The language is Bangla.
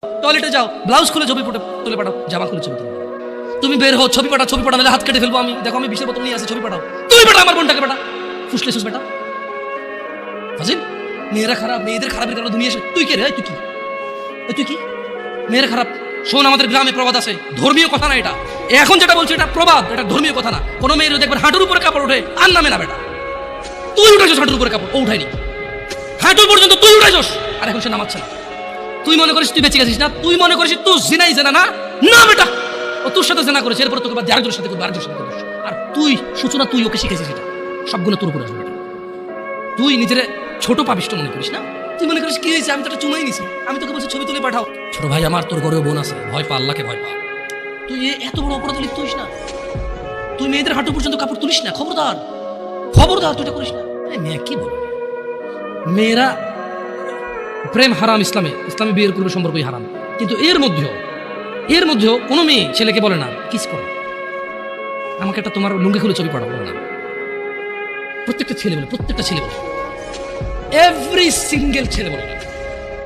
টয়লেটে যাও, ব্লাউজ খুলে ছবি তুলে পাঠাও, জামা খুলে ছবি তুলে। তুমি বের হও, ছবি পাঠাও, নাহলে হাত কেটে ফেলবো আমি। দেখো আমি বিষের বোতল নিয়ে আসি, ছবি পাঠাও। তুমি পাঠাও আমার বোনটাকে, পাঠা ফুসলেছিস বেটা ফাজিল। মেয়েরা খারাপ, মেয়েদের খারাপের কারণে দুনিয়া এসে তুই কে রে? তুই কি মেয়েরা খারাপ? শোন, আমাদের গ্রামে প্রবাদ আছে, ধর্মীয় কথা না এটা। এখন যেটা বলছি এটা প্রবাদ, এটা ধর্মীয় কথা না। কোনো মেয়ের দেখবেন হাঁটুর উপরে কাপড় ওঠে আর নামে না বেটা। তুই উঠেছিস হাঁটুর উপরে কাপড়, ও উঠায়নি। হাঁটু পর্যন্ত তুই উঠেছিস আর এখন সে নামাচ্ছে না। তুই মনে করিস তুই বেঁচে গেছিস না? তুই মনে করিস তুই জিনাই জানা না? না বেটা, ও তোর সাথে জানা করেছে, এরপর তোকে বাদ আরেকজনের সাথে করবে, আরেকজনের সাথে করবে। আর তুই সূচনা, তুই ওকে শিখেছিস, এটা সবগুলো তোর উপরে আসবে। তুই নিজের ছোট পাবিষ্ট মনে করিস না? তুই মনে করিস কি হয়েছে, আমি তো একটা চুমাই নিছি, আমি তোকে বলছি ছবি তুলে পাঠাও। ছোট ভাই আমার, তোর ঘরেও বোন আছে, ভয় পা, আল্লাহকে ভয় পা। তুই এত বড় অপরাধ লিপ্ত হইস না। তুই মেয়েদের হাঁটু পর্যন্ত কাপড় তুলিস না, খবরদার খবরদার, তুই এটা করিস না। মেয়ে কি বল, মেয়েরা প্রেম হারাম, ইসলামে বিয়ের পূর্বে সম্পর্কই হারাম। কিন্তু এর মধ্যেও কোনো মেয়ে ছেলেকে বলে না কিস করো, আমাকে একটা তোমার লুঙ্গি খুলে ছবি পাঠাও, বলে না। প্রত্যেকটা ছেলে বলে, এভরি সিঙ্গেল ছেলে বলে।